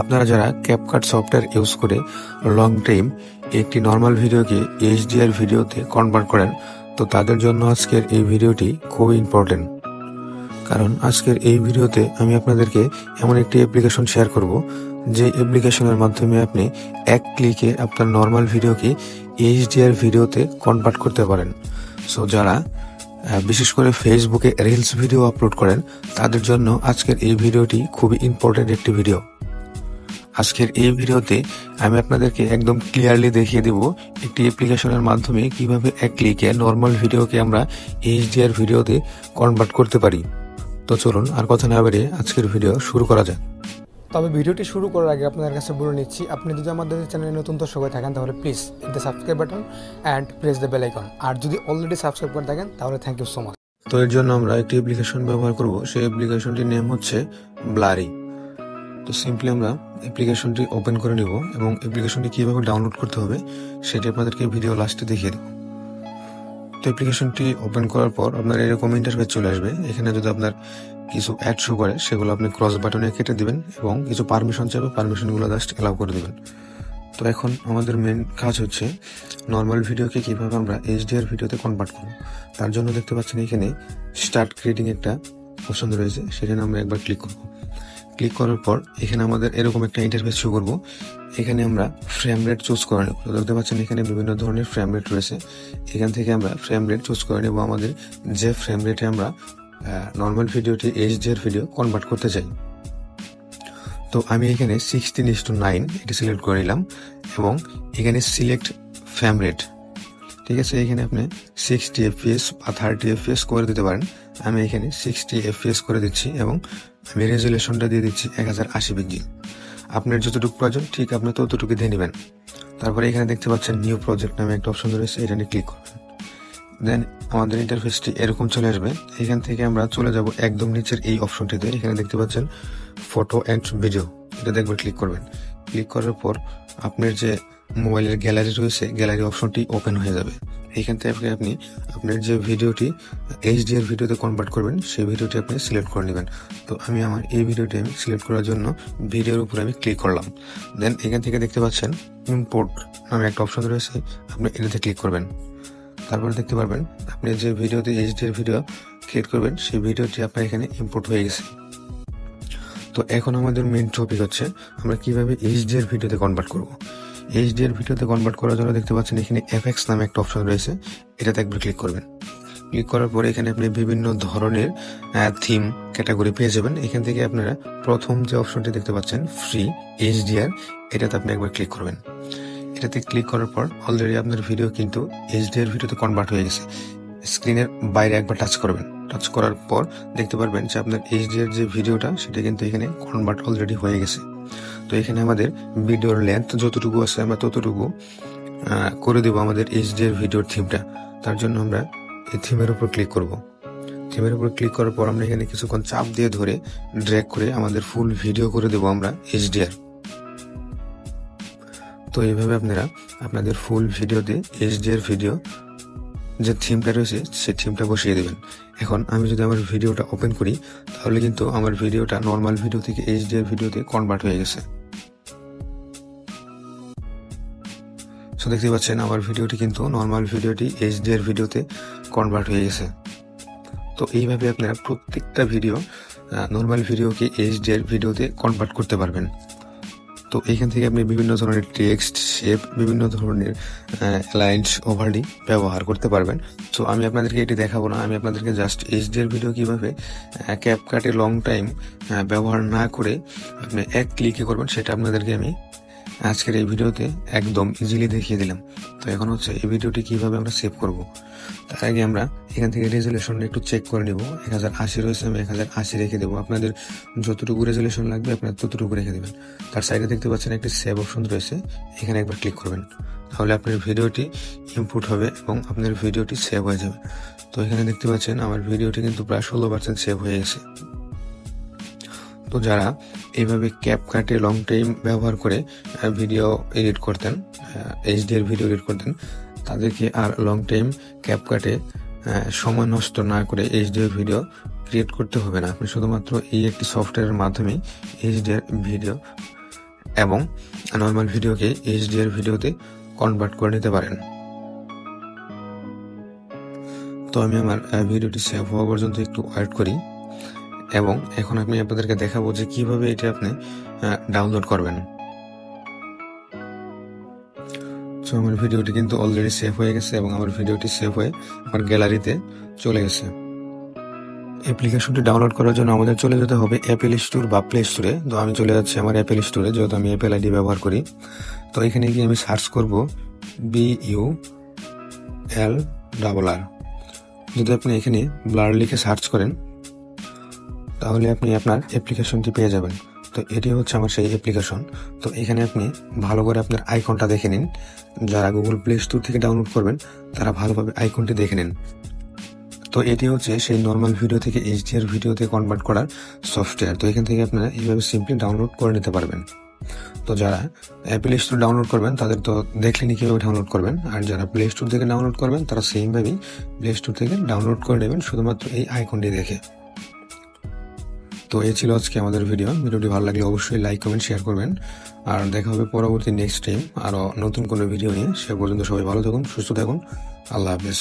আপনারা যারা CapCut software use করে লং টাইম একটি নর্মাল ভিডিওকে এইচডিআর ভিডিওতে কনভার্ট করেন, তো তাদের জন্য আজকের এই ভিডিওটি খুবই ইম্পর্টেন্ট। কারণ আজকের এই ভিডিওতে আমি আপনাদেরকে এমন একটি অ্যাপ্লিকেশন শেয়ার করব, যে অ্যাপ্লিকেশনের মাধ্যমে আপনি এক ক্লিকে আপনার নর্মাল ভিডিওকে এইচডিআর ভিডিওতে কনভার্ট করতে পারেন। সো যারা বিশেষ করে ফেসবুকে রিলস ভিডিও আপলোড করেন, তাদের জন্য আজকের এই ভিডিওটি খুবই ইম্পর্টেন্ট একটি ভিডিও। আজকের এই ভিডিওতে আমি আপনাদেরকে একদম ক্লিয়ারলি দেখিয়ে দেব একটি অ্যাপ্লিকেশনের মাধ্যমে কিভাবে এক ক্লিকে নর্মাল ভিডিওকে আমরা এইচডিআর ভিডিওতে কনভার্ট করতে পারি। তো চলুন আর কথা না বেরিয়ে আজকের ভিডিও শুরু করা যাক। তবে ভিডিওটি শুরু করার আগে আপনাদের কাছে বলে নিচ্ছি, আপনি যদি আমাদের চ্যানেলে নতুন দর্শক হয়ে থাকেন তাহলে please hit the subscribe button and press the bell icon. আর যদি অলরেডি সাবস্ক্রাইব করে থাকেন তাহলে থ্যাংক ইউ সো মাচ। তো এর জন্য আমরা একটি অ্যাপ্লিকেশন ব্যবহার করব, সেই অ্যাপ্লিকেশনটির নেম হচ্ছে ব্লারি। তো সিম্পলি আমরা অ্যাপ্লিকেশনটি ওপেন করে নেব এবং অ্যাপ্লিকেশনটি কীভাবে ডাউনলোড করতে হবে সেটি আপনাদেরকে ভিডিও লাস্টে দেখিয়ে দেব। তো অ্যাপ্লিকেশনটি ওপেন করার পর আপনার এরকম ইন্টারফেস চলে আসবে। এখানে যদি আপনার কিছু অ্যাড শো করে সেগুলো আপনি ক্রস বাটনে কেটে দিবেন এবং কিছু পারমিশন চাইবে, পারমিশনগুলো জাস্ট অ্যালাউ করে দেবেন। তো এখন আমাদের মেন কাজ হচ্ছে নর্মাল ভিডিওকে কীভাবে আমরা এইচডিআর ভিডিওতে কনভার্ট করব। তার জন্য দেখতে পাচ্ছেন এখানে স্টার্ট ক্রিয়েটিং একটা অপশন রয়েছে, সেখানে আমরা একবার ক্লিক করব। ক্লিক করার পর এখানে আমাদের এরকম একটা ইন্টারফেস শো করব। এখানে আমরা ফ্রেম রেট চুজ করে নেব। দেখতে পাচ্ছেন এখানে বিভিন্ন ধরনের ফ্রেম রেট রয়েছে। এখান থেকে আমরা ফ্রেম রেট চুজ করে নেব আমাদের যে ফ্রেম রেটে আমরা নর্মাল ভিডিওটি এইচডিআর ভিডিও কনভার্ট করতে চাই। তো আমি এখানে 16:9 এটি সিলেক্ট করে নিলাম এবং এখানে সিলেক্ট ফ্রেম রেট, ঠিক আছে। এখানে আপনি 60 FPS বা 30 FPS করে দিতে পারেন। আমি এখানে 60 FPS করে দিচ্ছি এবং আমি রেজুলেশনটা দিয়ে দিচ্ছি 1080 পিক্সেল। আপনার যতটুকু প্রয়োজন ঠিক আপনি ততটুকু দিয়ে নেবেন। তারপরে এখানে দেখতে পাচ্ছেন নিউ প্রজেক্ট নামে একটা অপশন রয়েছে, এটা নিয়ে ক্লিক করবেন। দেন আমাদের ইন্টারফেসটি এরকম চলে আসবে। এখান থেকে আমরা চলে যাব একদম নিচের এই অপশনটিতে। এখানে দেখতে পাচ্ছেন ফটো অ্যান্ড ভিডিও, এটা দেখবেন ক্লিক করবেন। ক্লিক করার পর আপনার যে মোবাইলের গ্যালারি রয়েছে, গ্যালারি অপশনটি ওপেন হয়ে যাবে। এইখান থেকে আপনি আপনার যে ভিডিওটি এইচডিআর ভিডিওতে কনভার্ট করবেন সেই ভিডিওটি আপনি সিলেক্ট করে নেবেন। তো আমি আমার এই ভিডিওটি আমি সিলেক্ট করার জন্য ভিডিওর উপরে আমি ক্লিক করলাম। দেন এখান থেকে দেখতে পাচ্ছেন ইম্পোর্ট নামে একটা অপশন রয়েছে, আপনি এটাতে ক্লিক করবেন। তারপরে দেখতে পারবেন আপনি যে ভিডিওতে এইচডিআর ভিডিও ক্রিয়েট করবেন সেই ভিডিওটি আপনার এখানে ইম্পোর্ট হয়ে গেছে। তো এখন আমাদের মেইন টপিক হচ্ছে আমরা কিভাবে এইচডিআর ভিডিওতে কনভার্ট করব। এইচডিআর ভিডিওতে কনভার্ট করার জন্য দেখতে পাচ্ছেন এখানে এফএক্স নামে একটা অপশন রয়েছে, এটাতে একবার ক্লিক করবেন। ক্লিক করার পরে এখানে আপনি বিভিন্ন ধরনের থিম ক্যাটাগরি পেয়ে যাবেন। এখান থেকে আপনারা প্রথম যে অপশনটি দেখতে পাচ্ছেন ফ্রি এইচডিআর, এটাতে আপনি একবার ক্লিক করবেন। এটাতে ক্লিক করার পর অলরেডি আপনার ভিডিও কিন্তু এইচডিআর ভিডিওতে কনভার্ট হয়ে গেছে। স্ক্রিনের বাইরে একবার টাচ করবেন, টাচ করার পর দেখতে পারবেন যে আপনার এইচডিআর যে ভিডিওটা সেটা কিন্তু এখানে কনভার্ট অলরেডি হয়ে গেছে। তো এখানে আমাদের ভিডিওর লেন্থ যতটুকু আছে আমরা ততটুকু করে দেবো আমাদের এইচডিআর ভিডিওর থিমটা। তার জন্য আমরা এই থিমের উপর ক্লিক করব। থিমের উপর ক্লিক করার পর আমরা এখানে কিছুক্ষণ চাপ দিয়ে ধরে ড্র্যাগ করে আমাদের ফুল ভিডিও করে দেবো আমরা এইচডিআর। তো এইভাবে আপনারা আপনাদের ফুল ভিডিওতে এইচডিআর ভিডিও যে থিমটা রয়েছে সেই থিমটা বসিয়ে দেবেন। এখন আমি যদি আমার ভিডিওটা ওপেন করি তাহলে কিন্তু আমার ভিডিওটা নর্মাল ভিডিও থেকে এইচডিআর ভিডিওতে কনভার্ট হয়ে গেছে। সো দেখতে পাচ্ছেন আমার ভিডিওটি কিন্তু নর্মাল ভিডিওটি এইচডিআর ভিডিওতে কনভার্ট হয়ে গেছে। তো এইভাবে আপনারা প্রত্যেকটা ভিডিও নর্মাল ভিডিওকে এইচডিআর ভিডিওতে কনভার্ট করতে পারবেন। তো এইখান থেকে আপনি বিভিন্ন ধরনের টেক্সট, শেপ, বিভিন্ন ধরনের লাইন্স, ওভারলি ব্যবহার করতে পারবেন। তো আমি আপনাদেরকে এটি দেখাবো না, আমি আপনাদেরকে জাস্ট এইচডিআর ভিডিও কীভাবে ক্যাপকাটে লং টাইম ব্যবহার না করে আপনি এক ক্লিকে করবেন সেটা আপনাদেরকে আমি আজকের এই ভিডিওতে একদম ইজিলি দেখিয়ে দিলাম। তো এখন হচ্ছে এই ভিডিওটি কিভাবে আমরা সেভ করব। তার আগে আমরা এখান থেকে রেজুলেশনটা একটু চেক করে নেব। 1080 রয়েছে, আমি 1080 রেখে দেবো। আপনাদের যতটুকু রেজুলেশন লাগবে আপনার ততটুকু রেখে দেবেন। তার সাইডে দেখতে পাচ্ছেন একটি সেভ অপশন রয়েছে, এখানে একবার ক্লিক করবেন। তাহলে আপনার ভিডিওটি ইনপুট হবে এবং আপনার ভিডিওটি সেভ হয়ে যাবে। তো এখানে দেখতে পাচ্ছেন আমার ভিডিওটি কিন্তু প্রায় 16% সেভ হয়ে গেছে। তো যারা এইভাবে ক্যাপকাটে লং টাইম ব্যবহার করে ভিডিও এডিট করতেন, এইচডিআর ভিডিও এডিট করতেন, তাদেরকে আর লং টাইম ক্যাপকাটে সময় নষ্ট না করে এইচডিআর ভিডিও ক্রিয়েট করতে হবে না। আপনি শুধুমাত্র এই একটি সফটওয়্যারের মাধ্যমে এইচডিআর ভিডিও এবং নর্মাল ভিডিওকে এইচডিআর ভিডিওতে কনভার্ট করে নিতে পারেন। তো আমি আমার ভিডিওটি সেভ হওয়া পর্যন্ত একটু ওয়েট করি এবং এখন আমি আপনাদেরকে দেখাবো যে কিভাবে এটা আপনি ডাউনলোড করবেন। তো আমার ভিডিওটি কিন্তু অলরেডি সেভ হয়ে গেছে এবং আমার ভিডিওটি সেভ হয়ে আমার গ্যালারিতে চলে গেছে। অ্যাপ্লিকেশনটি ডাউনলোড করার জন্য আমাদের চলে যেতে হবে অ্যাপেল স্টোর বা প্লে স্টোরে। তো আমি চলে যাচ্ছি আমার অ্যাপেল স্টোরে, যেহেতু আমি অ্যাপেল আইডি ব্যবহার করি। তো এখানে গিয়ে আমি সার্চ করব BULRR। যদি আপনি এখানে ব্লার লিখে সার্চ করেন তাহলে আপনি আপনার অ্যাপ্লিকেশনটি পেয়ে যাবেন। তো এটি হচ্ছে আমার সেই অ্যাপ্লিকেশন। তো এখানে আপনি ভালো করে আপনার আইকনটা দেখে নিন। যারা গুগল প্লে স্টোর থেকে ডাউনলোড করবেন তারা ভালোভাবে আইকনটি দেখে নিন। তো এটি হচ্ছে সেই নর্মাল ভিডিও থেকে এইচডিআর ভিডিওতে কনভার্ট করার সফটওয়্যার। তো এখান থেকে আপনারা এইভাবে সিম্পলি ডাউনলোড করে নিতে পারবেন। তো যারা অ্যাপেল স্টোর ডাউনলোড করবেন তাদের তো দেখলেনি কীভাবে ডাউনলোড করবেন, আর যারা প্লে স্টোর থেকে ডাউনলোড করবেন তারা সেমভাবেই প্লে স্টোর থেকে ডাউনলোড করে নেবেন শুধুমাত্র এই আইকনটি দেখে। তো এই ছিল আজকে আমাদের ভিডিওটি ভালো লাগলে অবশ্যই লাইক কমেন্ট শেয়ার করবেন। আর দেখা হবে পরবর্তী নেক্সট টাইম আরও নতুন কোনো ভিডিও নিয়ে। সে পর্যন্ত সবাই ভালো থাকুন, সুস্থ থাকুন। আল্লাহ হাফেজ।